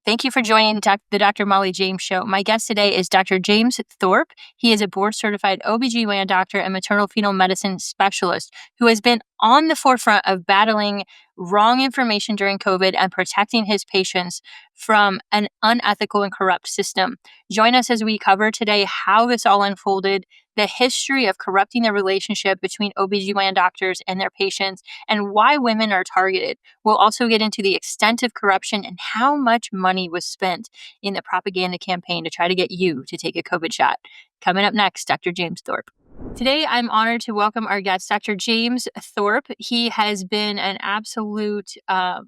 Thank you for joining the Dr. Mollie James Show. My guest today is Dr. James Thorp. He is a board-certified OBGYN doctor and maternal fetal medicine specialist who has been on the forefront of battling wrong information during COVID and protecting his patients from an unethical and corrupt system. Join us as we cover today how this all unfolded, the history of corrupting the relationship between OBGYN doctors and their patients, and why women are targeted. We'll also get into the extent of corruption and how much money was spent in the propaganda campaign to try to get you to take a COVID shot. Coming up next, Dr. James Thorp. Today, I'm honored to welcome our guest, Dr. James Thorp. He has been an absolute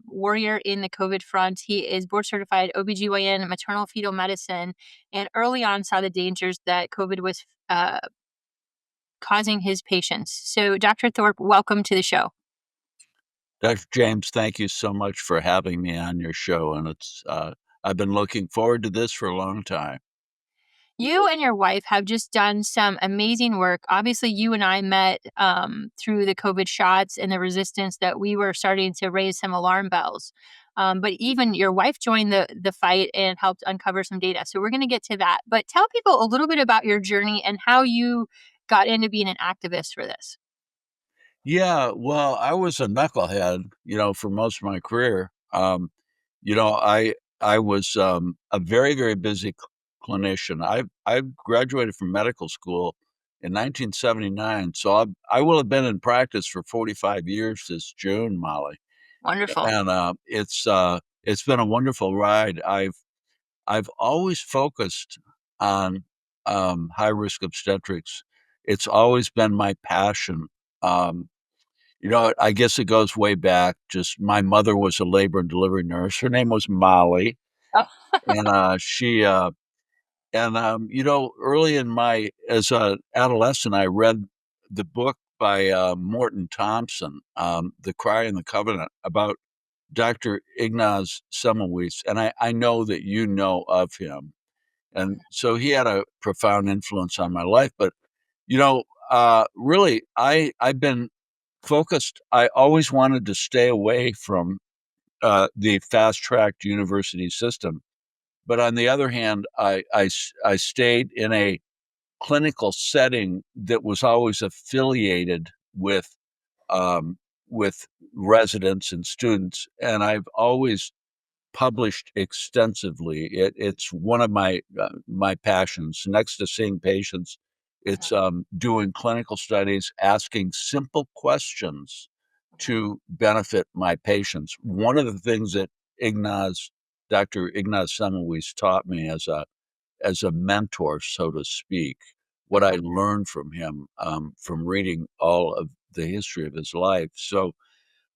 warrior in the COVID front. He is board-certified OBGYN, maternal fetal medicine, and early on saw the dangers that COVID was causing his patients. So, Dr. Thorp, welcome to the show. Dr. James, thank you so much for having me on your show, and I've been looking forward to this for a long time. You and your wife have just done some amazing work. Obviously, you and I met through the COVID shots and the resistance that we were starting to raise some alarm bells. But even your wife joined the fight and helped uncover some data. So we're going to get to that. But tell people a little bit about your journey and how you got into being an activist for this. Yeah, well, I was a knucklehead, for most of my career. I was a very, very busy clinician. I graduated from medical school in 1979, so I will have been in practice for 45 years this June, Molly, Wonderful. and it's been a wonderful ride. I've always focused on high risk obstetrics. It's always been my passion. Um, I guess it goes way back. Just my mother was a labor and delivery nurse. Her name was Mollie, Oh. and early in my as a adolescent, I read the book by Morton Thompson, "The Cry and the Covenant," about Dr. Ignaz Semmelweis, and I know that you know of him. And so he had a profound influence on my life. But, really, I've been focused. I always wanted to stay away from the fast tracked university system. But on the other hand, I stayed in a clinical setting that was always affiliated um, with residents and students. And I've always published extensively. It's one of my passions. Next to seeing patients, it's doing clinical studies, asking simple questions to benefit my patients. One of the things that Ignaz, Dr. Ignaz Semmelweis taught me as a mentor, so to speak, what I learned from him from reading all of the history of his life. So,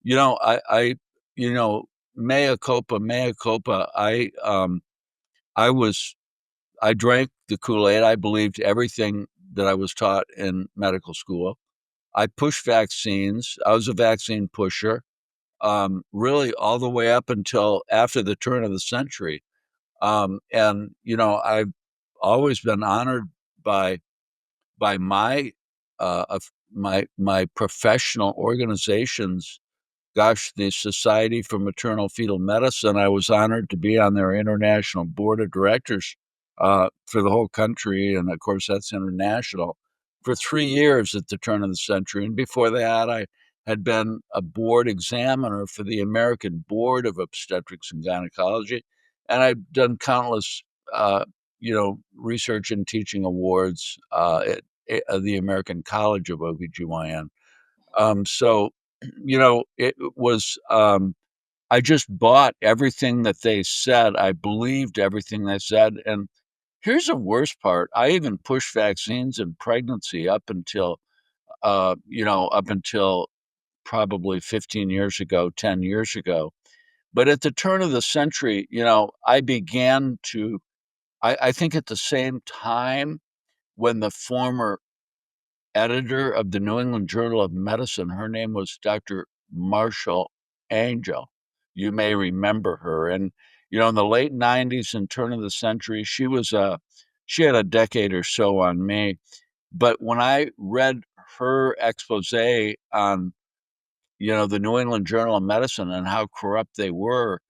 I you know, mea culpa, mea culpa. I drank the Kool-Aid. I believed everything that I was taught in medical school. I pushed vaccines. I was a vaccine pusher, really all the way up until after the turn of the century. I've always been honored by my my professional organizations. Gosh, the Society for Maternal Fetal Medicine, I was honored to be on their international board of directors for the whole country. And of course, that's international for 3 years at the turn of the century. And before that, I had been a board examiner for the American Board of Obstetrics and Gynecology. And I've done countless, research and teaching awards at the American College of OBGYN. So, it was, I just bought everything that they said. I believed everything they said. And here's the worst part. I even pushed vaccines in pregnancy up until probably 15 years ago, 10 years ago. But at the turn of the century, I think at the same time when the former editor of the New England Journal of Medicine. Her name was Dr. Marshall Angel. You may remember her. And, in the late 90s and turn of the century, she had a decade or so on me. But when I read her expose on, the New England Journal of Medicine and how corrupt they were,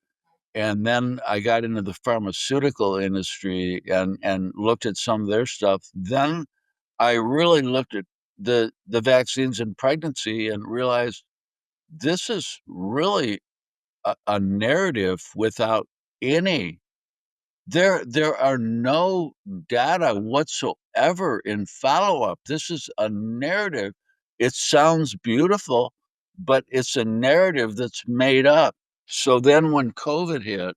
and then I got into the pharmaceutical industry and looked at some of their stuff. Then I really looked at the vaccines in pregnancy and realized this is really a narrative without any there are no data whatsoever in follow-up. This is a narrative. It sounds beautiful, but it's a narrative that's made up. So then when COVID hit,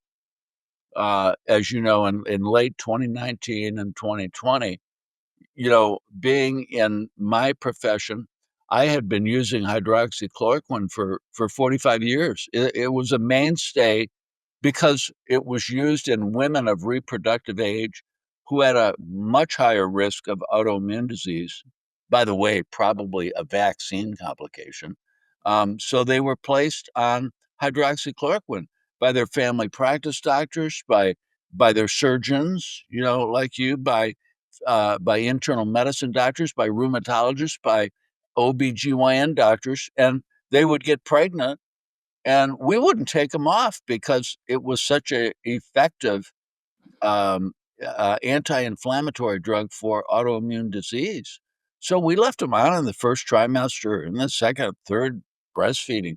as you know, in late 2019 and 2020, being in my profession, I had been using hydroxychloroquine for 45 years. It was a mainstay because it was used in women of reproductive age who had a much higher risk of autoimmune disease. By the way, probably a vaccine complication. So they were placed on hydroxychloroquine by their family practice doctors, by their surgeons, like you, by internal medicine doctors, by rheumatologists, by OBGYN doctors, and they would get pregnant and we wouldn't take them off because it was such a effective um, anti-inflammatory drug for autoimmune disease. So we left them on in the first trimester, in the second, third breastfeeding.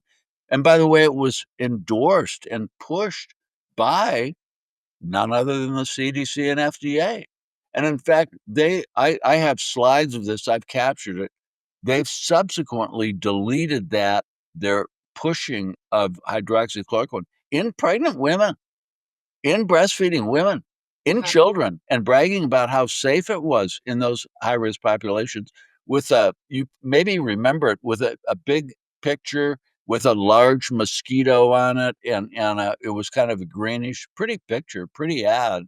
And by the way, it was endorsed and pushed by none other than the CDC and FDA. And in fact, I have slides of this, I've captured it. They've subsequently deleted their pushing of hydroxychloroquine in pregnant women, in breastfeeding women, in Mhm. children, and bragging about how safe it was in those high risk populations. With you maybe remember it with a big picture with a large mosquito on it, and it was kind of a greenish, pretty picture, pretty ad.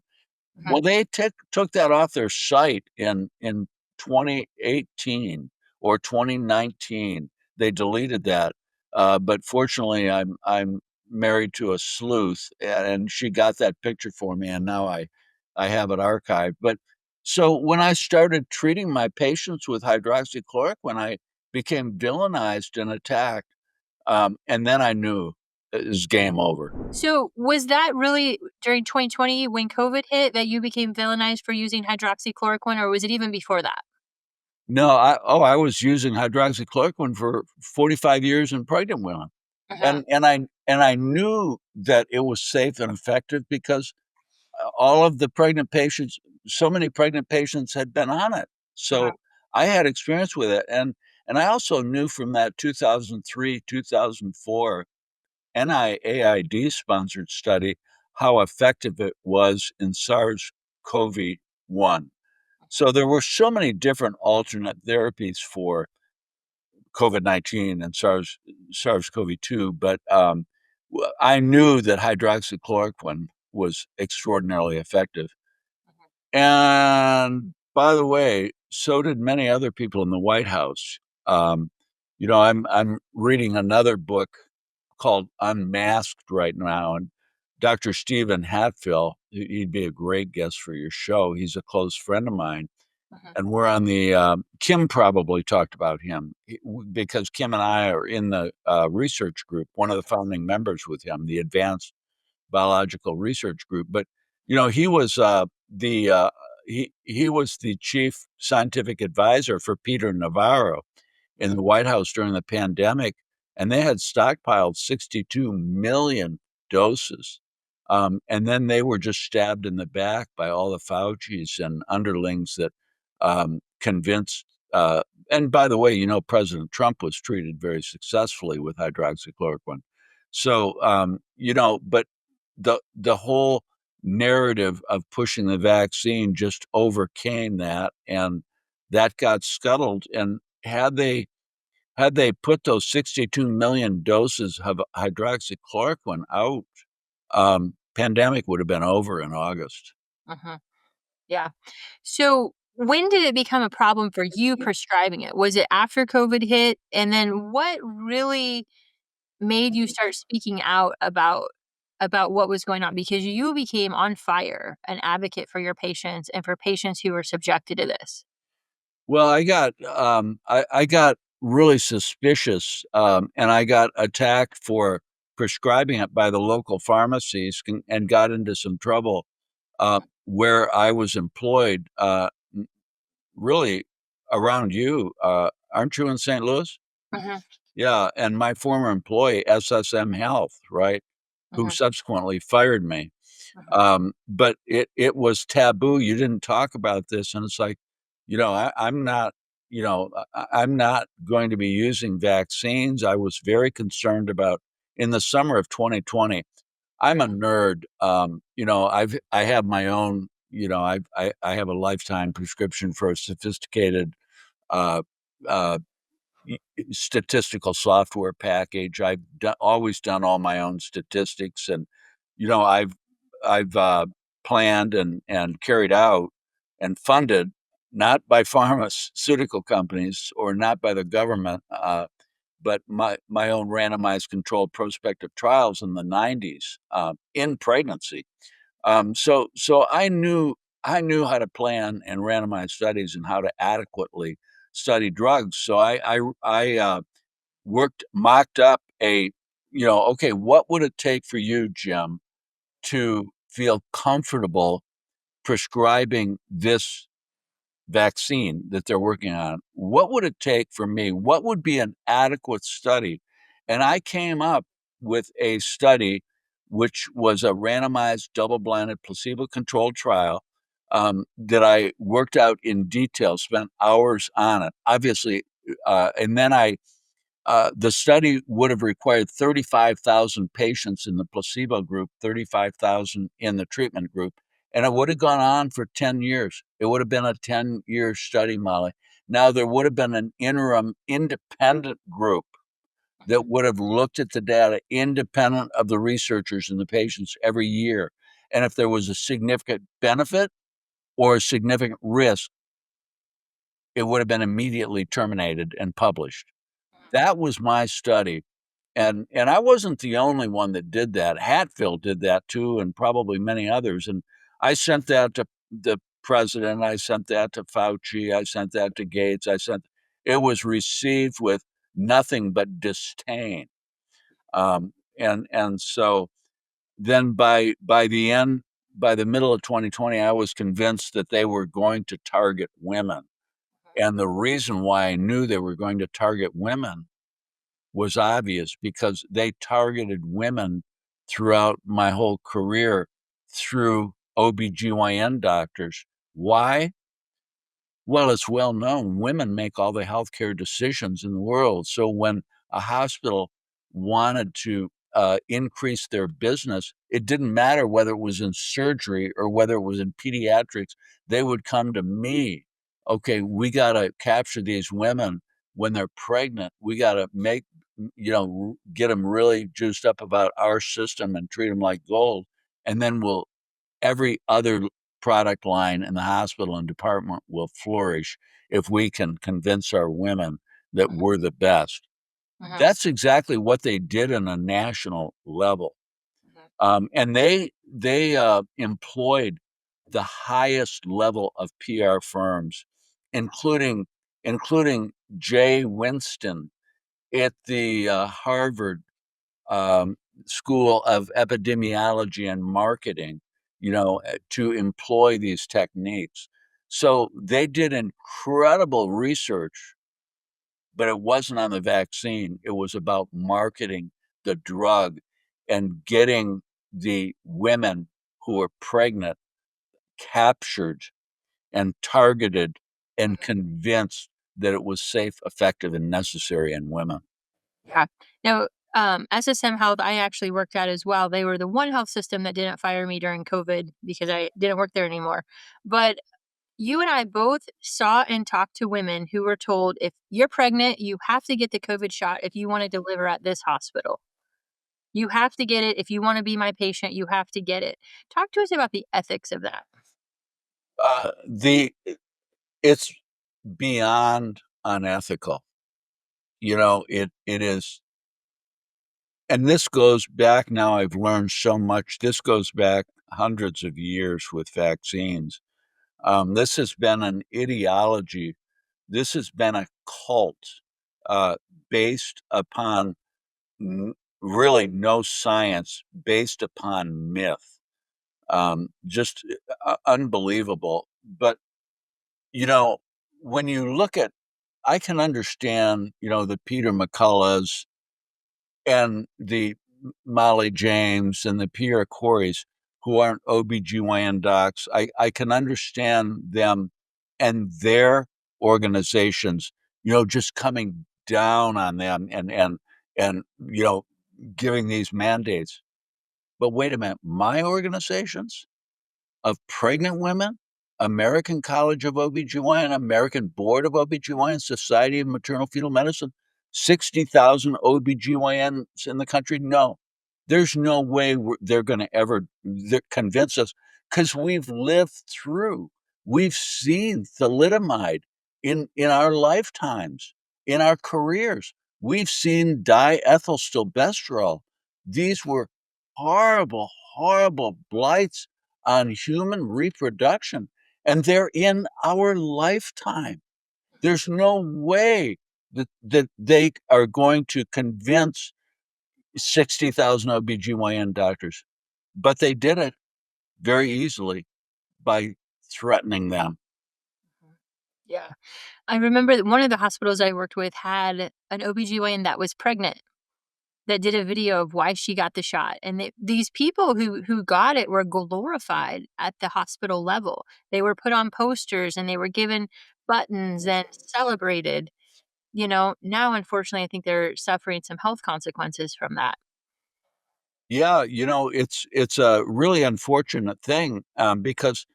Mhm. Well, they took that off their site in 2018 or 2019. They deleted that. But fortunately, I'm married to a sleuth, and she got that picture for me, and now I have it archived. But so when I started treating my patients with hydroxychloroquine, I became villainized and attacked, and then I knew it was game over. So, was that really during 2020 when COVID hit that you became villainized for using hydroxychloroquine, or was it even before that? No, I was using hydroxychloroquine for 45 years in pregnant women. Uh-huh. And I knew that it was safe and effective because all of the pregnant patients, so many pregnant patients had been on it. Uh-huh. So I had experience with it. And I also knew from that 2003, 2004 NIAID sponsored study how effective it was in SARS-CoV-1. So there were so many different alternate therapies for COVID-19 and SARS-CoV-2, but I knew that hydroxychloroquine was extraordinarily effective. And by the way, so did many other people in the White House. Um, I'm reading another book called Unmasked right now, and Dr. Stephen Hatfill, he'd be a great guest for your show. He's a close friend of mine, Uh-huh. and we're on the Kim probably talked about him because Kim and I are in the research group, one of the founding members with him, the Advanced Biological Research Group. But he was the he was the chief scientific advisor for Peter Navarro in the White House during the pandemic, and they had stockpiled 62 million doses. And then they were just stabbed in the back by all the Faucis and underlings that convinced. And by the way, President Trump was treated very successfully with hydroxychloroquine. So, but the whole narrative of pushing the vaccine just overcame that, and that got scuttled. And had they put those 62 million doses of hydroxychloroquine out, pandemic would have been over in August. Uh-huh. Yeah. So, when did it become a problem for you prescribing it? Was it after COVID hit? And then what really made you start speaking out about what was going on, because you became on fire an advocate for your patients and for patients who were subjected to this. Well, I got really suspicious, and I got attacked for prescribing it by the local pharmacies and got into some trouble where I was employed, really around you. Aren't you in St. Louis? Hmm. Yeah, and my former employee, SSM Health, right, who Hmm. subsequently fired me. But it was taboo. You didn't talk about this, and it's like, I'm not, I'm not going to be using vaccines. I was very concerned about in the summer of 2020. I'm a nerd. I have my own. I have a lifetime prescription for a sophisticated uh, uh, statistical software package. Always done all my own statistics, and I've planned and carried out and funded not by pharmaceutical companies or not by the government, but my own randomized controlled prospective trials in the 90s in pregnancy. So I knew how to plan and randomize studies and how to adequately study drugs. So I mocked up okay, what would it take for you, Jim, to feel comfortable prescribing this vaccine that they're working on? What would it take for me? What would be an adequate study? And I came up with a study which was a randomized, double blinded, placebo controlled trial that I worked out in detail, spent hours on it, obviously. And then the study would have required 35,000 patients in the placebo group, 35,000 in the treatment group, and it would have gone on for 10 years. It would have been a 10-year study, Molly. Now, there would have been an interim independent group that would have looked at the data independent of the researchers and the patients every year. And if there was a significant benefit or a significant risk, it would have been immediately terminated and published. That was my study. And I wasn't the only one that did that. Hatfield did that too, and probably many others. And I sent that to the president. I sent that to Fauci. I sent that to Gates. It was received with nothing but disdain. And so then by the middle of 2020, I was convinced that they were going to target women. And the reason why I knew they were going to target women was obvious because they targeted women throughout my whole career through OBGYN doctors. Why? Well, it's well known women make all the healthcare decisions in the world. So when a hospital wanted to increase their business, it didn't matter whether it was in surgery or whether it was in pediatrics. They would come to me. Okay, we got to capture these women when they're pregnant. We got to get them really juiced up about our system and treat them like gold. And then every other product line in the hospital and department will flourish if we can convince our women that we're the best. Hmm. That's exactly what they did on a national level, and they employed the highest level of PR firms, including Jay Winston at the Harvard School of Epidemiology and Marketing, to employ these techniques. So they did incredible research, but it wasn't on the vaccine. It was about marketing the drug and getting the women who were pregnant captured and targeted and convinced that it was safe, effective, and necessary in women. Yeah. Now, SSM Health, I actually worked at as well. They were the one health system that didn't fire me during COVID because I didn't work there anymore. But you and I both saw and talked to women who were told if you're pregnant, you have to get the COVID shot if you want to deliver at this hospital. You have to get it. If you want to be my patient, you have to get it. Talk to us about the ethics of that. The It's beyond unethical. It is, and this goes back now. I've learned so much. This goes back hundreds of years with vaccines. This has been an ideology. This has been a cult uh, based upon really no science based upon myth. Just unbelievable. But, you know, when you look at, I can understand, the Peter McCulloughs and the Mollie James and the Pierre Corys who aren't OBGYN docs. I can understand them and their organizations, just coming down on them and giving these mandates. But wait a minute, my organizations of pregnant women, American College of OBGYN, American Board of OBGYN, Society of Maternal Fetal Medicine, 60,000 OBGYNs in the country. No, there's no way they're going to ever convince us because we've lived through, we've seen thalidomide in our lifetimes, in our careers. We've seen diethylstilbestrol. These were horrible, horrible blights on human reproduction, and they're in our lifetime. There's no way that they are going to convince 60,000 OBGYN doctors, but they did it very easily by threatening them. Yeah. I remember that one of the hospitals I worked with had an OBGYN that was pregnant that did a video of why she got the shot. And these people who got it were glorified at the hospital level. They were put on posters and they were given buttons and celebrated. Now, unfortunately, I think they're suffering some health consequences from that. Yeah, it's a really unfortunate thing because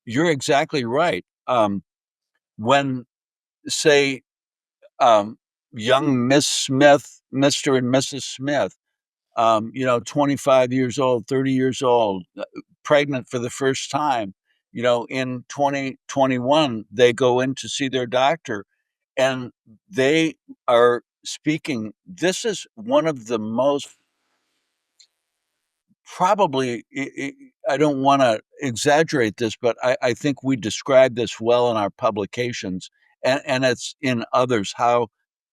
you're exactly right. When, say, um, young Miss Smith, Mr. and Mrs. Smith, 25 years old, 30 years old, pregnant for the first time, in 2021, they go in to see their doctor and they are speaking. This is one of the most probably, I don't want to exaggerate this, but I think we describe this well in our publications and it's in others how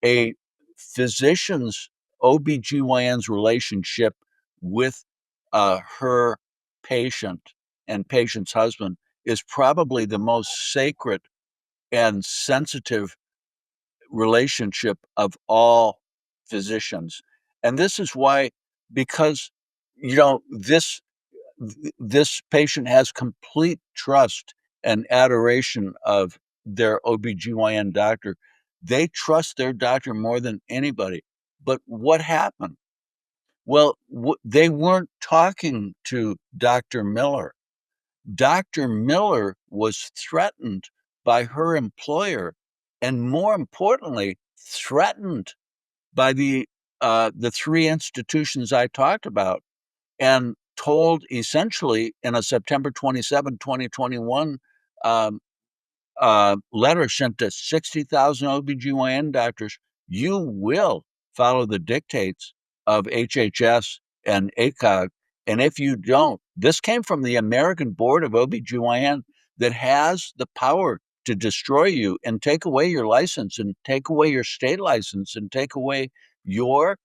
a physician's OBGYN's relationship with her patient and patient's husband is probably the most sacred and sensitive relationship of all physicians. And this is why, because this patient has complete trust and adoration of their OBGYN doctor. They trust their doctor more than anybody. But what happened? Well, they weren't talking to Dr. Miller. Dr. Miller was threatened by her employer, and more importantly, threatened by the three institutions I talked about, and told essentially in a September 27, 2021 um, letter sent to 60,000 OBGYN doctors, you will follow the dictates of HHS and ACOG. And if you don't, this came from the American Board of OBGYN that has the power to destroy you and take away your license and take away your state license and take away your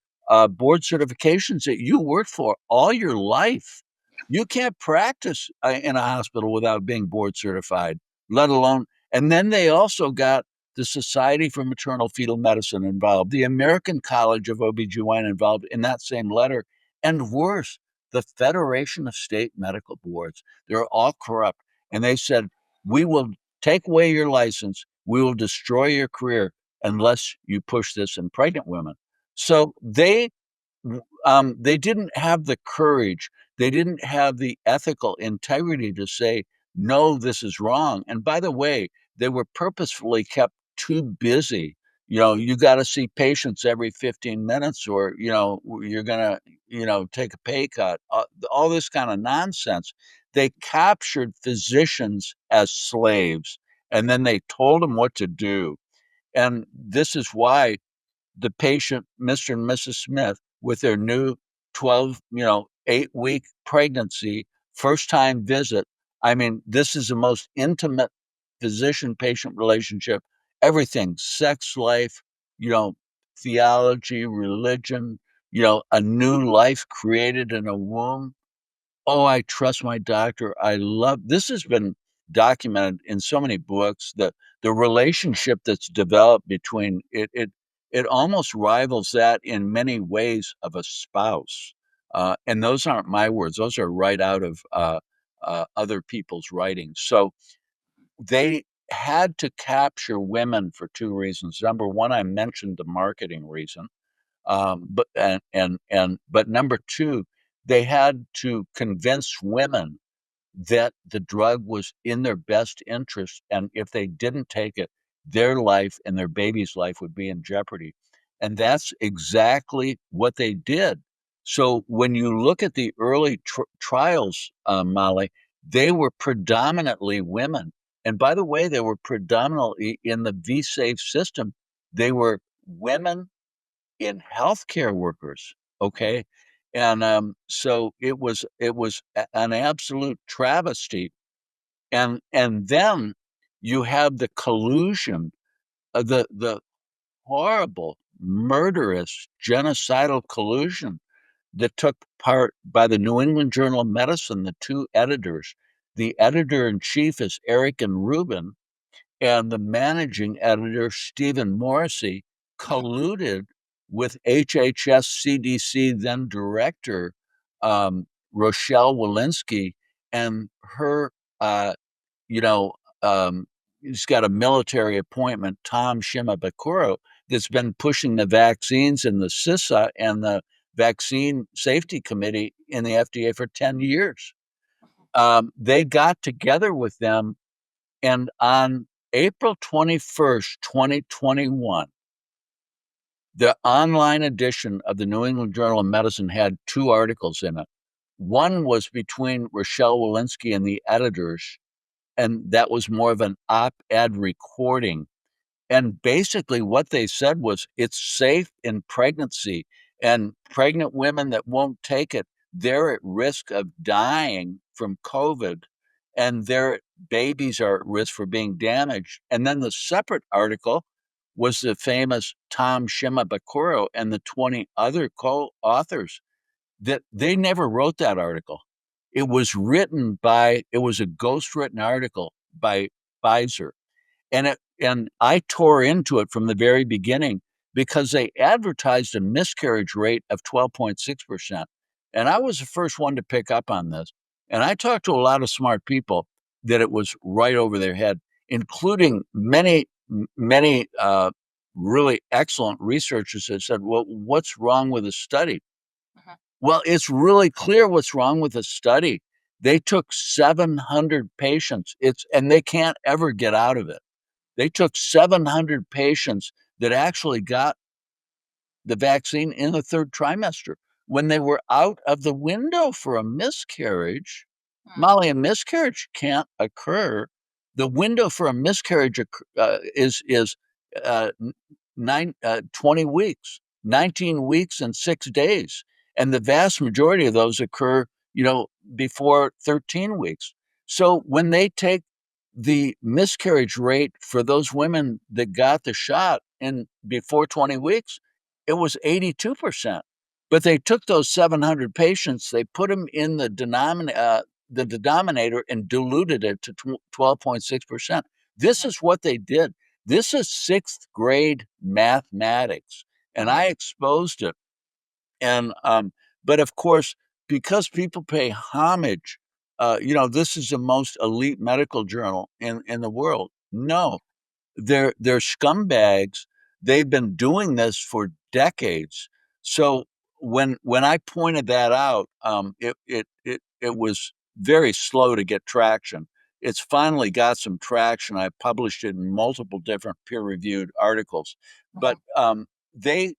board certifications that you worked for all your life. You can't practice in a hospital without being board certified, let alone. And then they also got the Society for Maternal Fetal Medicine involved, the American College of OBGYN involved in that same letter, and worse, the Federation of State Medical Boards. They're all corrupt. And they said, we will take away your license, we will destroy your career unless you push this in pregnant women. So they didn't have the courage, they didn't have the ethical integrity to say, no, this is wrong. And by the way, they were purposefully kept too busy. You got to see patients every 15 minutes or, you're going to, take a pay cut, all this kind of nonsense. They captured physicians as slaves and then they told them what to do. And this is why the patient, Mr. and Mrs. Smith, with their new 12, 8-week pregnancy, first time visit. I mean, this is the most intimate physician patient relationship, everything, sex life, you know, theology, religion, a new life created in a womb. Oh, I trust my doctor. I love this has been documented in so many books. The relationship that's developed between it almost rivals that in many ways of a spouse. And those aren't my words; those are right out of other people's writings. So they had to capture women for two reasons. Number one, I mentioned the marketing reason, but number two, they had to convince women that the drug was in their best interest, and if they didn't take it, their life and their baby's life would be in jeopardy. And that's exactly what they did. So when you look at the early trials, Molly, they were predominantly women. And by the way, they were predominantly in the V-Safe system. They were women in healthcare workers. Okay. And so it was an absolute travesty. And then you have the collusion, the horrible, murderous, genocidal collusion that took part by the New England Journal of Medicine, the two editors. The editor in chief is Eric and Rubin, and the managing editor, Stephen Morrissey, colluded with HHS CDC then director, Rochelle Walensky, and her, you know, he's got a military appointment, Tom Shimabukuro, that's been pushing the vaccines in the CISA and the Vaccine Safety Committee in the FDA for 10 years. They got together with them, and on April 21st, 2021, the online edition of the New England Journal of Medicine had two articles in it. One was between Rochelle Walensky and the editors, and that was more of an op ed recording. And basically, what they said was it's safe in pregnancy, and pregnant women that won't take it, they're at risk of dying from COVID, and their babies are at risk for being damaged. And then the separate article was the famous Tom Shimabukuro and the 20 other co authors that they never wrote that article. It was a ghostwritten article by Pfizer, and I tore into it from the very beginning because they advertised a miscarriage rate of 12.6%. And I was the first one to pick up on this. And I talked to a lot of smart people that it was right over their head, including many really excellent researchers that said, well, what's wrong with the study? Mhm. Well, it's really clear what's wrong with the study. They took 700 patients. And they can't ever get out of it. They took 700 patients that actually got the vaccine in the third trimester. When they were out of the window for a miscarriage, Mm. Molly, a miscarriage can't occur. The window for a miscarriage is 20 weeks, 19 weeks and 6 days. And the vast majority of those occur, before 13 weeks. So when they take the miscarriage rate for those women that got the shot in before 20 weeks, it was 82%. But they took those 700 patients, they put them in the denominator and diluted it to 12.6%. This is what they did. This is sixth grade mathematics, and Mhm. I exposed it. And but of course, because people pay homage, this is the most elite medical journal in the world. No, they're scumbags. They've been doing this for decades. So when I pointed that out, it was very slow to get traction. It's finally got some traction. I published it in multiple different peer-reviewed articles, but Mhm. they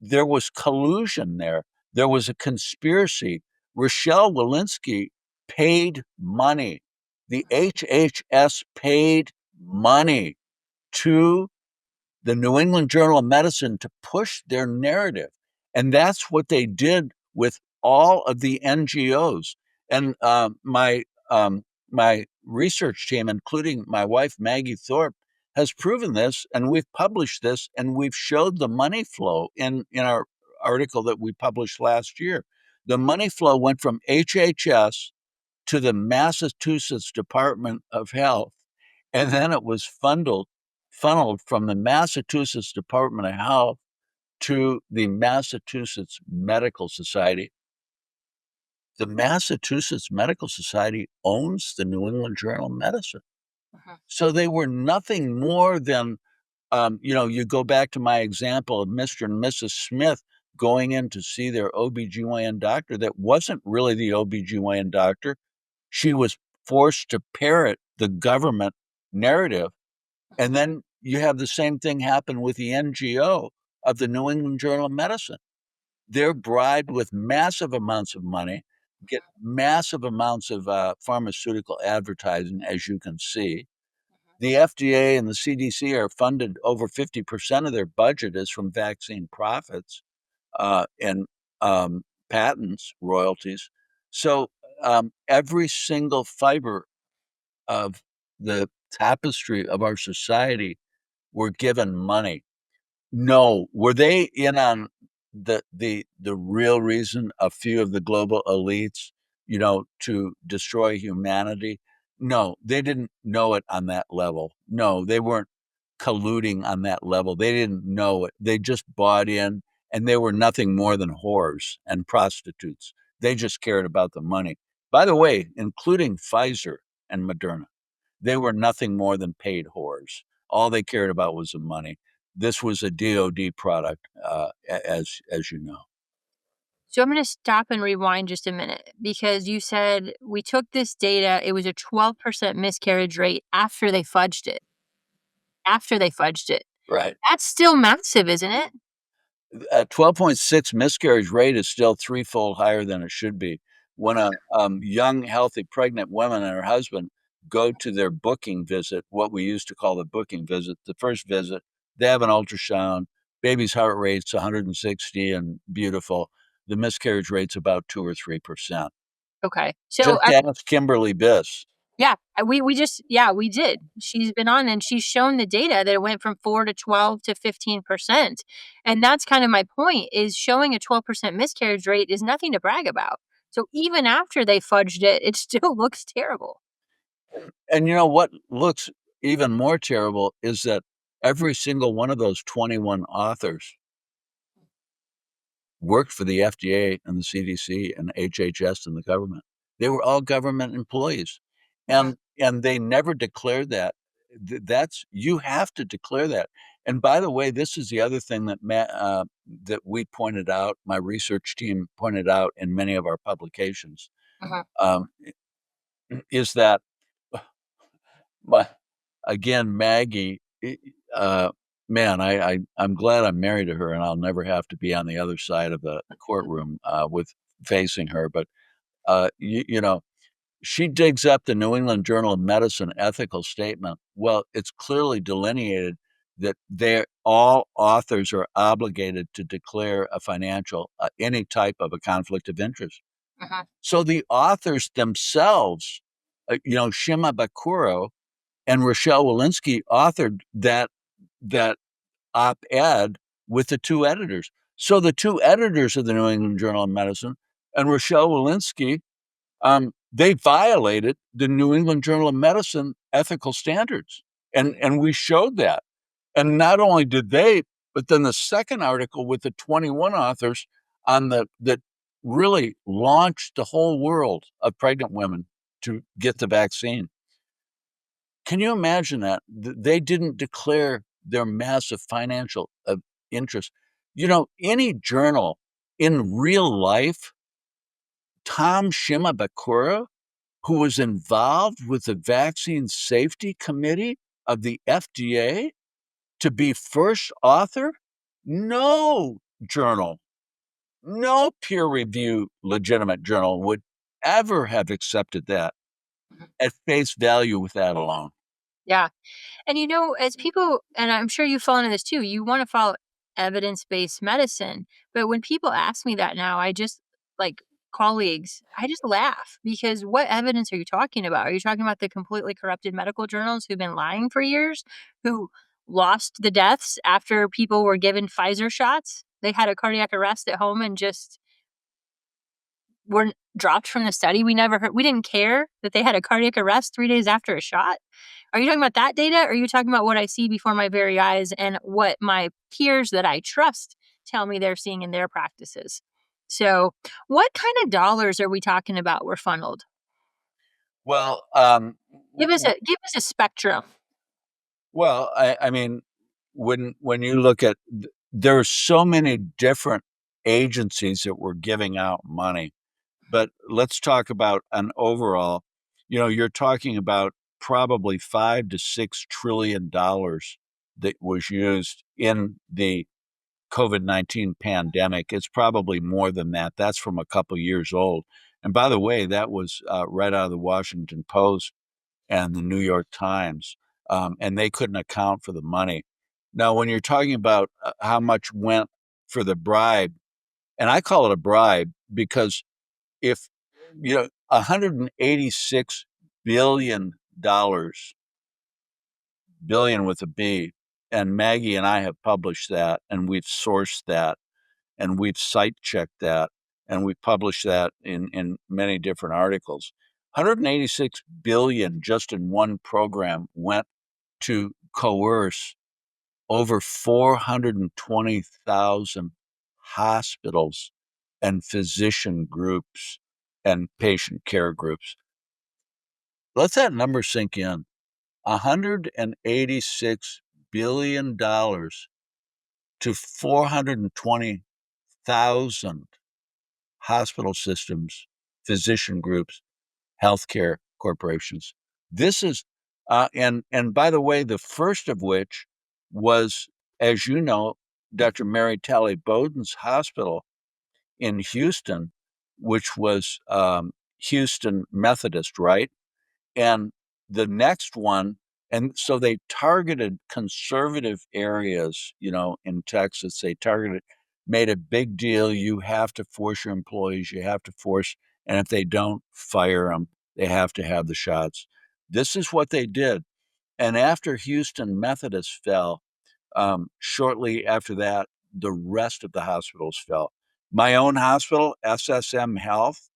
there was collusion there. There was a conspiracy. Rochelle Walensky paid money. The HHS paid money to the New England Journal of Medicine to push their narrative. And that's what they did with all of the NGOs. And my research team, including my wife, Maggie Thorp, has proven this, and we've published this, and we've showed the money flow in our article that we published last year. The money flow went from HHS to the Massachusetts Department of Health, and then it was funneled from the Massachusetts Department of Health to the Massachusetts Medical Society. The Massachusetts Medical Society owns the New England Journal of Medicine. Uh-huh. So they were nothing more than, you go back to my example of Mr. and Mrs. Smith going in to see their OBGYN doctor that wasn't really the OBGYN doctor. She was forced to parrot the government narrative. And then you have the same thing happen with the NGO of the New England Journal of Medicine. They're bribed with massive amounts of money, get massive amounts of pharmaceutical advertising, as you can see. The FDA and the CDC are funded over 50% of their budget is from vaccine profits and patents, royalties. So every single fiber of the tapestry of our society were given money. No, were they in on the real reason a few of the global elites, to destroy humanity? No, they didn't know it on that level. No, they weren't colluding on that level. They didn't know it. They just bought in, and they were nothing more than whores and prostitutes. They just cared about the money. By the way, including Pfizer and Moderna, they were nothing more than paid whores. All they cared about was the money. This was a DoD product, as you know. So I'm going to stop and rewind just a minute because you said we took this data. It was a 12% miscarriage rate after they fudged it. After they fudged it. Right. That's still massive, isn't it? A 12.6 miscarriage rate is still threefold higher than it should be. When a young, healthy, pregnant woman and her husband go to their booking visit, what we used to call the booking visit, the first visit, they have an ultrasound, baby's heart rate's 160 and beautiful. The miscarriage rate's about 2 or 3%. Okay. Just ask Kimberly Biss. Yeah, we just yeah, we did. She's been on and she's shown the data that it went from 4 to 12 to 15%. And that's kind of my point is showing a 12% miscarriage rate is nothing to brag about. So even after they fudged it, it still looks terrible. And you know what looks even more terrible is that every single one of those 21 authors worked for the FDA and the CDC and HHS and the government. They were all government employees, Mhm, and they never declared that. That's you have to declare that. And by the way, this is the other thing that we pointed out. My research team pointed out in many of our publications mhm. um, is that my again Maggie. Man, I'm glad I'm married to her, and I'll never have to be on the other side of the courtroom with facing her. But she digs up the New England Journal of Medicine ethical statement. Well, it's clearly delineated that all authors are obligated to declare a financial any type of a conflict of interest. Mhm, So the authors themselves, Shima Bakuro and Rochelle Walensky authored that op-ed with the two editors. So the two editors of the New England Journal of Medicine and Rochelle Walensky, they violated the New England Journal of Medicine ethical standards, and we showed that. And not only did they, but then the second article with the 21 authors on that really launched the whole world of pregnant women to get the vaccine. Can you imagine that? They didn't declare their massive financial interest. Any journal in real life, Tom Shimabukuro, who was involved with the Vaccine Safety Committee of the FDA to be first author? No journal, no peer review legitimate journal would ever have accepted that mhm. at face value with that alone. Yeah. And as people, and I'm sure you fall into this too, you want to follow evidence based medicine. But when people ask me that now, I just like colleagues, I just laugh because what evidence are you talking about? Are you talking about the completely corrupted medical journals who've been lying for years, who lost the deaths after people were given Pfizer shots? they had a cardiac arrest at home and just were dropped from the study. We didn't care that they had a cardiac arrest 3 days after a shot. Are you talking about that data? Or are you talking about what I see before my very eyes and what my peers that I trust tell me they're seeing in their practices? So, what kind of dollars are we talking about were funneled? Well, Give us a spectrum. I mean, when you look at there are so many different agencies that were giving out money, but let's talk about an overall. You're talking about probably $5 to $6 trillion that was used in the COVID-19 pandemic. It's probably more than that. That's from a couple years old. And by the way, that was right out of the Washington Post and the New York Times, and they couldn't account for the money. Now, when you're talking about how much went for the bribe, and I call it a bribe because if 186 billion dollars, billion with a B, and Maggie and I have published that, and we've sourced that, and we've site checked that, and we've published that in many different articles. 186 billion just in one program went to coerce over 420,000 hospitals and physician groups and patient care groups. Let that number sink in. $186 billion to 420,000 hospital systems, physician groups, healthcare corporations. This is, and by the way, the first of which was, as you know, Dr. Mary Talley Bowden's hospital in Houston, which was Houston Methodist, right? And the next one, and so they targeted conservative areas, in Texas. They targeted, made a big deal. You have to force your employees, you have to force, and if they don't, fire them. They have to have the shots. This is what they did. And after Houston Methodist fell, shortly after that, the rest of the hospitals fell. My own hospital, SSM Health,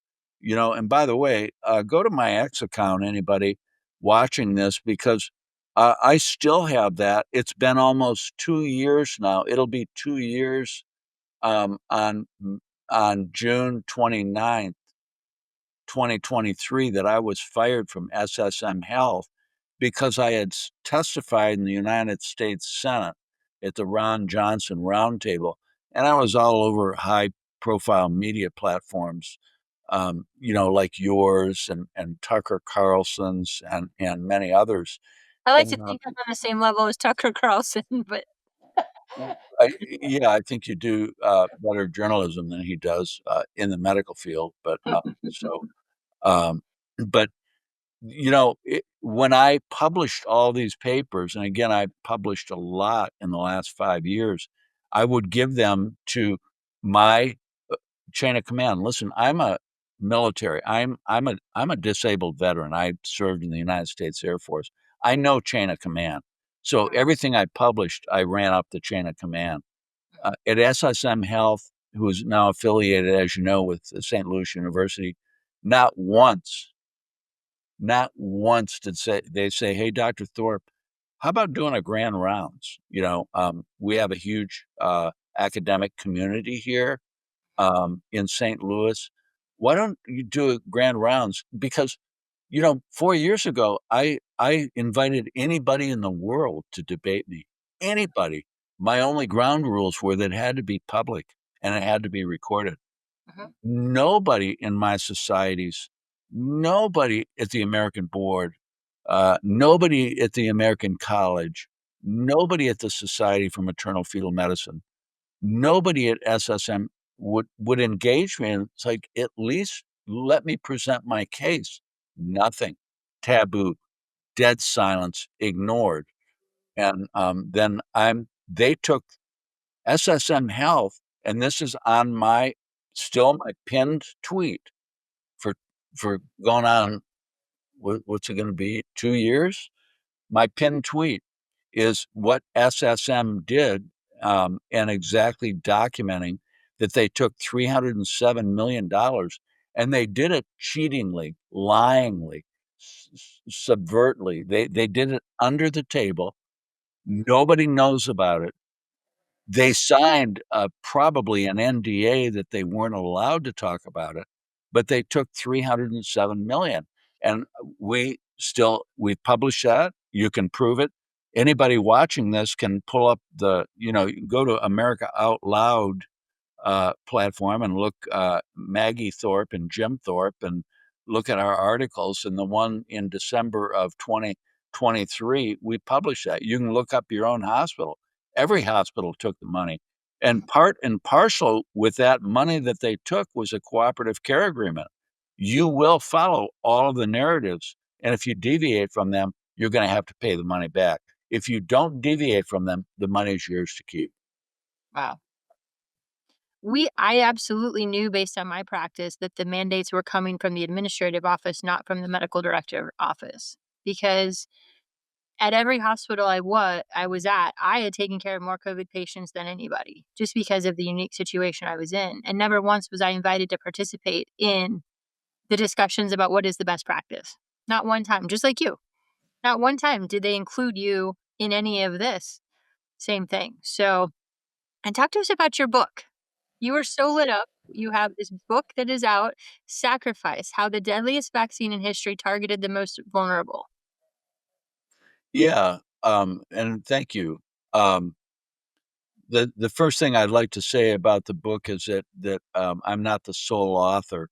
and by the way, go to my X account, anybody watching this, because I still have that. It's been almost 2 years now. It'll be 2 years on June 29th, 2023, that I was fired from SSM Health because I had testified in the United States Senate at the Ron Johnson Roundtable, and I was all over high profile media platforms, like yours and Tucker Carlson's and many others. I like to And think I'm on the same level as Tucker Carlson, but yeah, I think you do better journalism than he does in the medical field. Um, but when I published all these papers, and again, I published a lot in the last 5 years, I would give them to my chain of command. Listen, I'm a military. I'm a disabled veteran. I served in the United States Air Force. I know chain of command. So everything I published, I ran up the chain of command. At SSM Health, who is now affiliated, as you know, with St. Louis University, not once not once did they say, "Hey, Dr. Thorp, how about doing a grand rounds?" We have a huge academic community here in St. Louis. Why don't you do a grand rounds? Because 4 years ago, I invited anybody in the world to debate me. Anybody. My only ground rules were that it had to be public and it had to be recorded. Mhm. Nobody in my societies, nobody at the American board, nobody at the American college, nobody at the Society for Maternal Fetal Medicine, nobody at SSM would engage me. And it's like, at least let me present my case. Nothing. Taboo, dead silence, ignored. And then they took SSM Health, and this is on my pinned tweet for going on, what's it going to be, 2 years? My pinned tweet is what SSM did and exactly documenting that they took $307 million and they did it cheatingly, lyingly, subvertly. They did it under the table. Nobody knows about it. They signed, probably an NDA that they weren't allowed to talk about it, but they took 307 million, and we publish that. You can prove it. Anybody watching this can pull up you can go to America Out Loud platform and look Maggie Thorp and Jim Thorpe and look at our articles. And the one in December of 2023, we published that. You can look up your own hospital. Every hospital took the money. And part and parcel with that money that they took was a cooperative care agreement. You will follow all of the narratives. And if you deviate from them, you're going to have to pay the money back. If you don't deviate from them, the money is yours to keep. Wow. I absolutely knew based on my practice that the mandates were coming from the administrative office, not from the medical director office. Because at every hospital I was at, I had taken care of more COVID patients than anybody, just because of the unique situation I was in. And never once was I invited to participate in the discussions about what is the best practice. Not one time, just like you. Not one time did they include you in any of this. Same thing. So, and talk to us about your book. You are so lit up. You have this book that is out, Sacrifice: How the Deadliest Vaccine in History Targeted the Most Vulnerable. Yeah, and thank you. Um, the first thing I'd like to say about the book is that I'm not the sole author.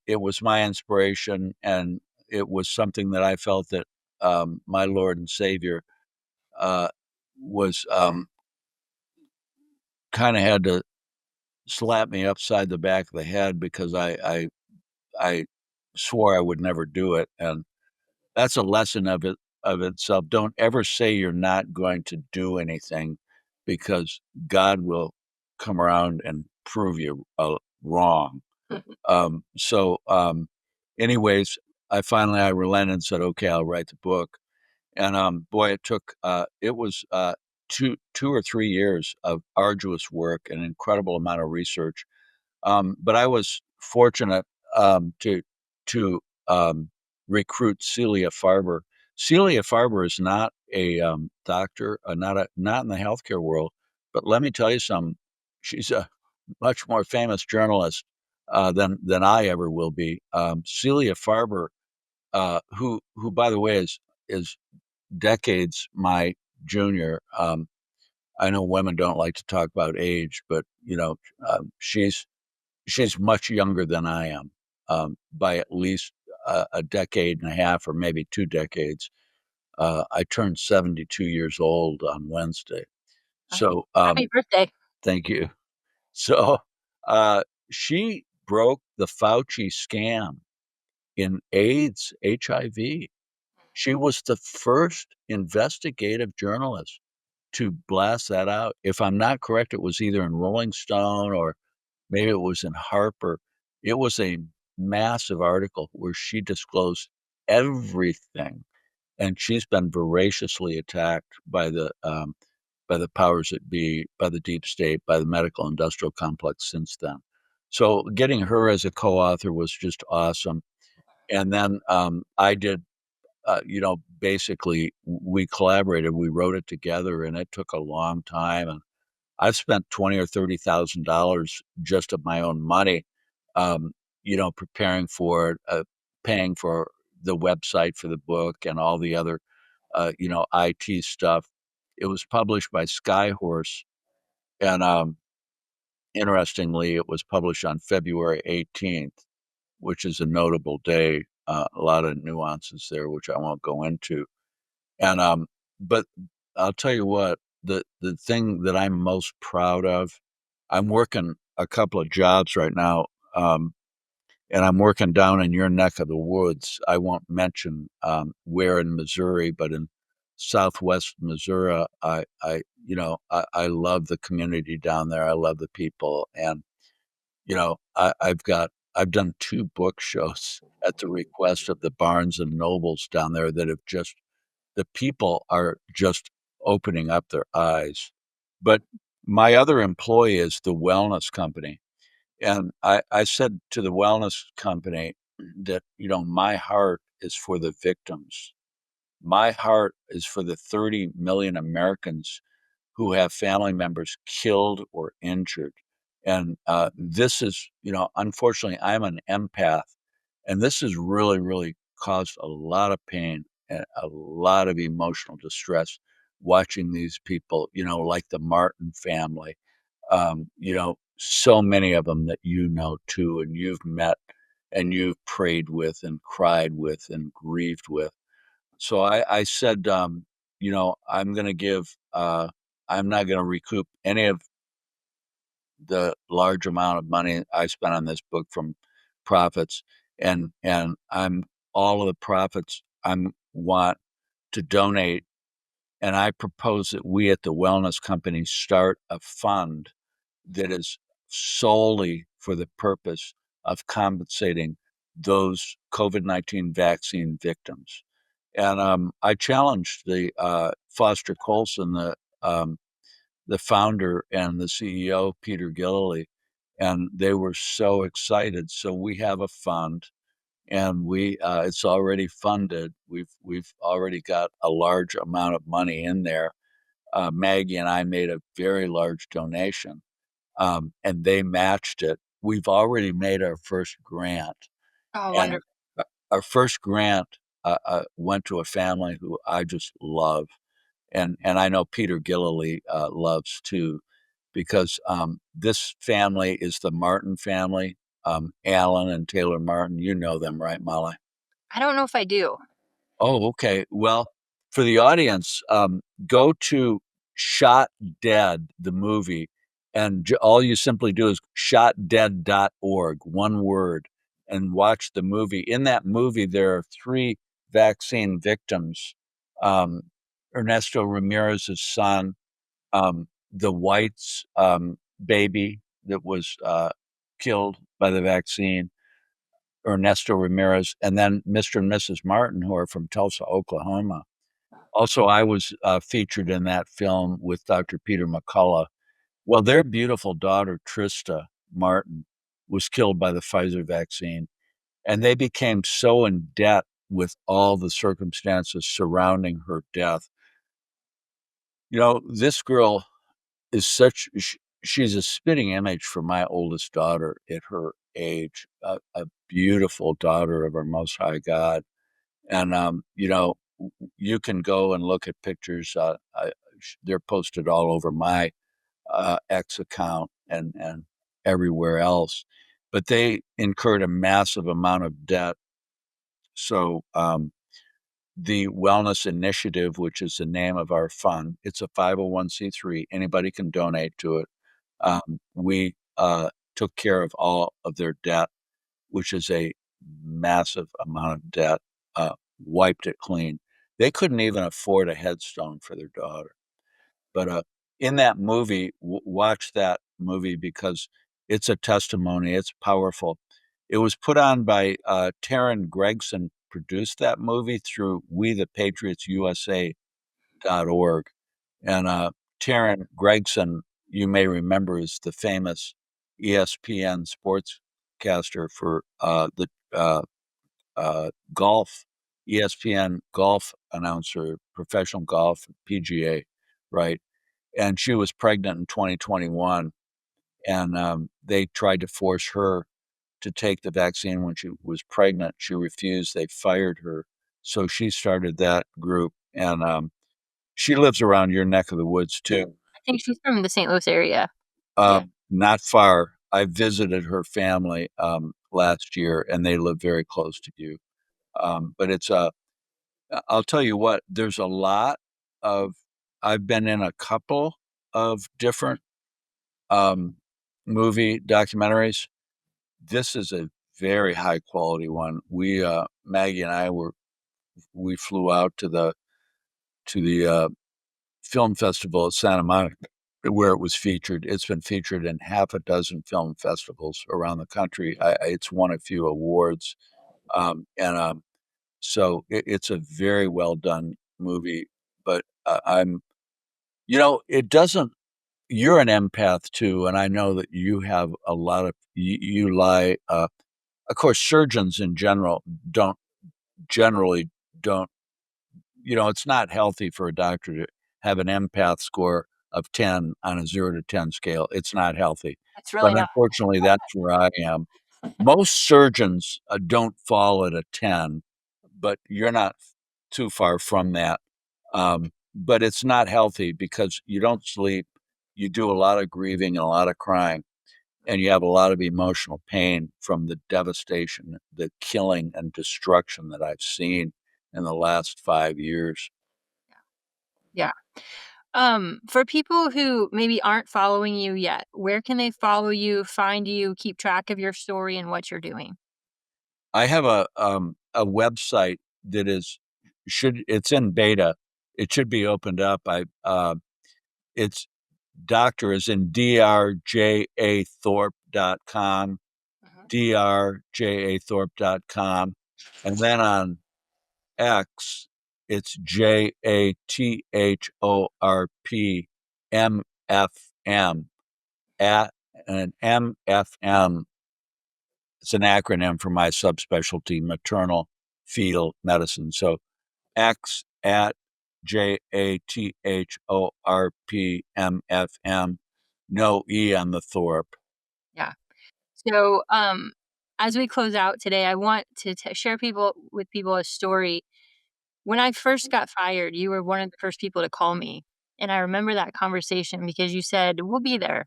It was my inspiration, and it was something that I felt that my Lord and Savior uh, was kind of had to slap me upside the back of the head because I swore I would never do it, and that's a lesson of itself. Don't ever say you're not going to do anything because God will come around and prove you wrong. Anyways, I relented and said, okay, I'll write the book. And boy, it was 2 or 3 years of arduous work, an incredible amount of research. But I was fortunate to recruit Celia Farber. Celia Farber is not a doctor, not in the healthcare world, but let me tell you something. She's a much more famous journalist than I ever will be. Celia Farber, who by the way is decades my junior. I know women don't like to talk about age, but she's much younger than I am, by at least a decade and a half, or maybe 2 decades. I turned 72 years old on Wednesday. Oh, So, happy birthday. thank you. So, she broke the Fauci scam in AIDS, HIV. She was the first investigative journalist to blast that out. If I'm not correct, it was either in Rolling Stone or maybe it was in Harper. It was a massive article where she disclosed everything, and she's been voraciously attacked by the powers that be, by the deep state, by the medical industrial complex since then. So getting her as a co-author was just awesome. And then I did, basically we collaborated. We wrote it together, and it took a long time. And I've spent 20 or $30,000 just of my own money, um, preparing for it, paying for the website for the book and all the other, IT stuff. It was published by Skyhorse, and interestingly, it was published on February 18th, which is a notable day. A lot of nuances there, which I won't go into. And but I'll tell you what, the thing that I'm most proud of, I'm working a couple of jobs right now, and I'm working down in your neck of the woods. I won't mention where in Missouri, but in Southwest Missouri, I love the community down there. I love the people, and I've done 2 book shows at the request of the Barnes and Nobles down there that have just the people are just opening up their eyes. But my other employee is the wellness company. And I said to the wellness company that, my heart is for the victims. My heart is for the 30 million Americans who have family members killed or injured. And this is, unfortunately, I'm an empath, and this has really, really caused a lot of pain and a lot of emotional distress watching these people, like the Martin family, so many of them that too, and you've met and you've prayed with and cried with and grieved with. So I said, I'm going to I'm not going to recoup any of the large amount of money I spent on this book from profits, and I'm all of the profits I want to donate. And I propose that we at the wellness company start a fund that is solely for the purpose of compensating those COVID-19 vaccine victims. And I challenged the Foster Colson, the founder and the CEO, Peter Gillily, and they were so excited. So we have a fund, and we it's already funded. We've already got a large amount of money in there. Maggie and I made a very large donation, and they matched it. We've already made our first grant, Oh, and wonderful. our first grant went to a family who I just love, and I know Peter Gillily loves too, because this family is the Martin family. Alan and Taylor Martin, you know them, right, Molly? I don't know if I do. Oh, okay. Well, for the audience, go to Shot Dead, the movie, and all you simply do is shotdead.org, one word, and watch the movie. In that movie, there are three vaccine victims: um, Ernesto Ramirez's son, the White's baby that was killed by the vaccine, Ernesto Ramirez, and then Mr. and Mrs. Martin, who are from Tulsa, Oklahoma. Also, I was featured in that film with Dr. Peter McCullough. Well, their beautiful daughter, Trista Martin, was killed by the Pfizer vaccine, and they became so in debt with all the circumstances surrounding her death. This girl is she's a spitting image for my oldest daughter at her age, a beautiful daughter of our Most High God. And, you can go and look at pictures. They're posted all over my X account and everywhere else. But they incurred a massive amount of debt. So the Wellness Initiative, which is the name of our fund, it's a 501(c)(3). Anybody can donate to it. We took care of all of their debt, which is a massive amount of debt, wiped it clean. They couldn't even afford a headstone for their daughter. But in that movie, watch that movie because it's a testimony. It's powerful. It was put on by Taryn Gregson, produced that movie through We the Patriots USA.org. And Taryn Gregson, you may remember, is the famous ESPN sportscaster for the golf, ESPN golf announcer, professional golf, PGA, right? And she was pregnant in 2021, and they tried to force her to take the vaccine when she was pregnant. She refused. They fired her. So she started that group, and she lives around your neck of the woods too. I think she's from the St. Louis area. Yeah. Not far. I visited her family last year, and they live very close to you. But I'll tell you what, there's a lot of, I've been in a couple of different um, movie documentaries. This is a very high quality one. Maggie and I we flew out to the film festival at Santa Monica where it was featured. It's been featured in half a dozen film festivals around the country. It's won a few awards. And So it's a very well done movie, but it doesn't. you're an empath too, and I know that you have a lot of you lie. Of course, surgeons in don't generally don't. It's not healthy for a doctor to have an empath score of 10 on a 0 to 10 scale. It's not healthy. It's But really not. unfortunately, that's where I am. Most surgeons don't fall at a 10, but you're not too far from that. But it's not healthy because you don't sleep, you do a lot of grieving and a lot of crying, and you have a lot of emotional pain from the devastation, the killing and destruction that I've seen in the last 5 years. Yeah. For people who maybe aren't following you yet, where can they follow you, find you, keep track of your story and what you're doing? I have a website that it's in beta. It should be opened up. It's doctor is in drjathorp.com, Mhm. drjathorp.com. And then on X, it's JATHORPMFM at and MFM. It's an acronym for my subspecialty, maternal fetal medicine. So X at JATHORPMFM, no E on the Thorp. Yeah. So, as we close out today, I want to share people with people a story. When I first got fired, you were one of the first people to call me, and I remember that conversation because you said, "We'll be there.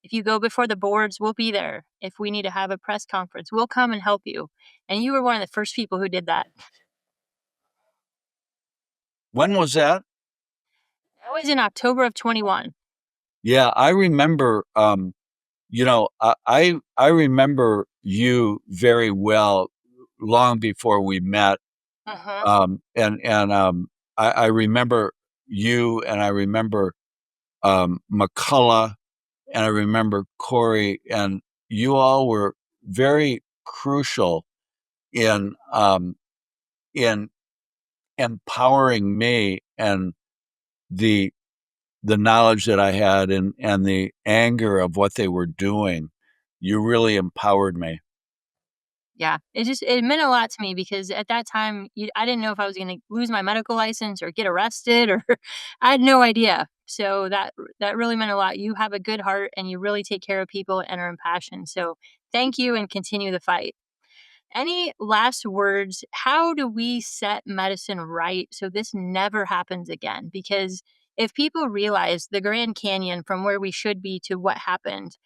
If you go before the boards, we'll be there. If we need to have a press conference, we'll come and help you." And you were one of the first people who did that. When was that? That was in October of 21. Yeah, I remember, I remember you very well long before we met. Uh-huh. I remember you, and I remember, McCullough, and I remember Corey, and you all were very crucial in, in empowering me and the the knowledge that I had and the anger of what they were doing. You really empowered me. Yeah, it meant a lot to me because at that time, I didn't know if I was gonna lose my medical license or get arrested or I had no idea. So that really meant a lot. You have a good heart and you really take care of people and are impassioned. So thank you and continue the fight. Any last words? How do we set medicine right so this never happens again? Because if people realize the Grand Canyon from where we should be to what happened,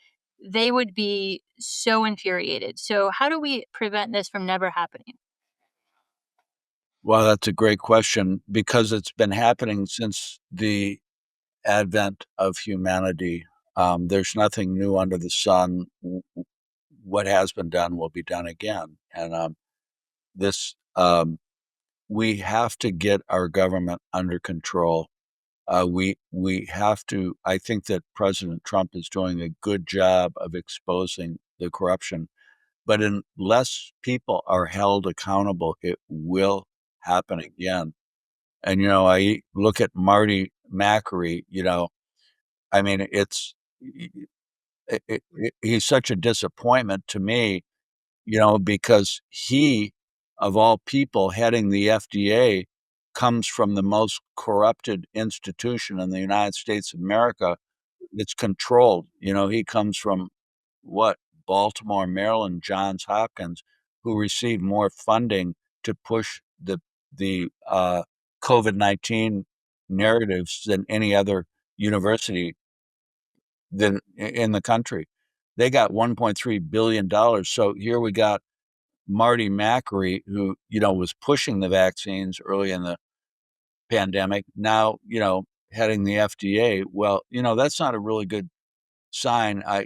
they would be so infuriated. So, how do we prevent this from never happening? Well, that's a great question because it's been happening since the advent of humanity. There's nothing new under the sun. What has been done will be done again. And this, we have to get our government under control. We have to. I think that President Trump is doing a good job of exposing the corruption, but unless people are held accountable, it will happen again. And I look at Marty Macri. I mean, he's such a disappointment to me. Because he, of all people, heading the FDA, comes from the most corrupted institution in the United States of America. It's controlled. He comes from what? Baltimore, Maryland, Johns Hopkins, who received more funding to push the COVID-19 narratives than any other university in the country. They got $1.3 billion. So here we got Marty Macri, who was pushing the vaccines early in the pandemic. Now heading the FDA. Well, that's not a really good sign. I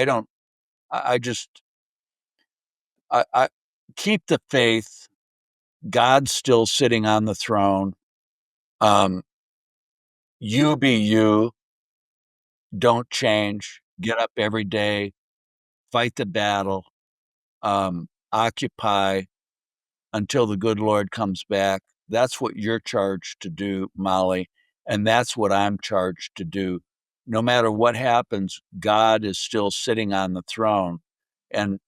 don't. I just I keep the faith. God's still sitting on the throne. Um, you be you. Don't change. Get up every day. Fight the battle. Occupy until the good Lord comes back. That's what you're charged to do, Molly. And that's what I'm charged to do. No matter what happens, God is still sitting on the throne. And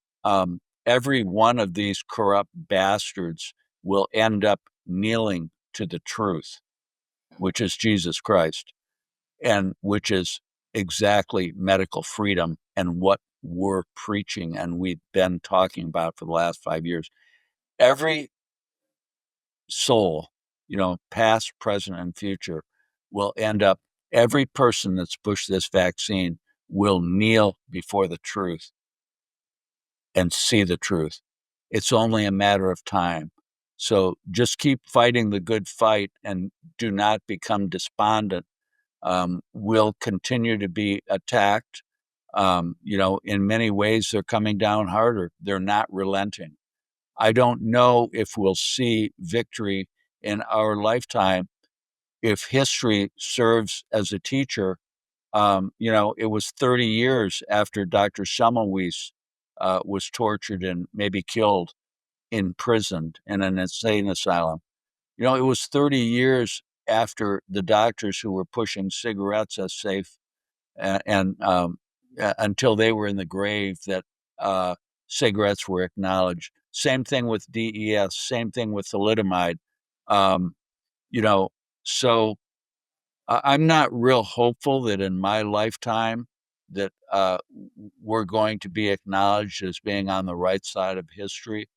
every one of these corrupt bastards will end up kneeling to the truth, which is Jesus Christ, and which is exactly medical freedom and what we're preaching and we've been talking about for the last 5 years. Every soul, past, present, and future, will end up, every person that's pushed this vaccine will kneel before the truth and see the truth. It's only a matter of time. So just keep fighting the good fight and do not become despondent. We'll continue to be attacked. In many ways, they're coming down harder. They're not relenting. I don't know if we'll see victory in our lifetime. If history serves as a teacher, it was 30 years after Dr. Semmelweis was tortured and maybe killed, imprisoned in an insane asylum. It was 30 years after the doctors who were pushing cigarettes as safe and until they were in the grave that cigarettes were acknowledged. Same thing with DES, same thing with thalidomide. Um, you know, so I'm not real hopeful that in my lifetime that we're going to be acknowledged as being on the right side of history,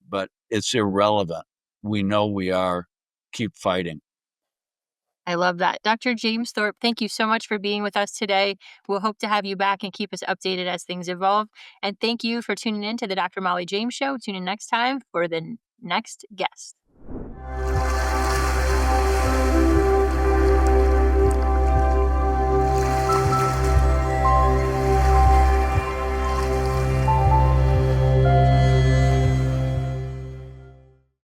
but it's irrelevant. We know we are. Keep fighting. I love that. Dr. James Thorp, thank you so much for being with us today. We'll hope to have you back and keep us updated as things evolve. And thank you for tuning in to the Dr. Mollie James Show. Tune in next time for the next guest.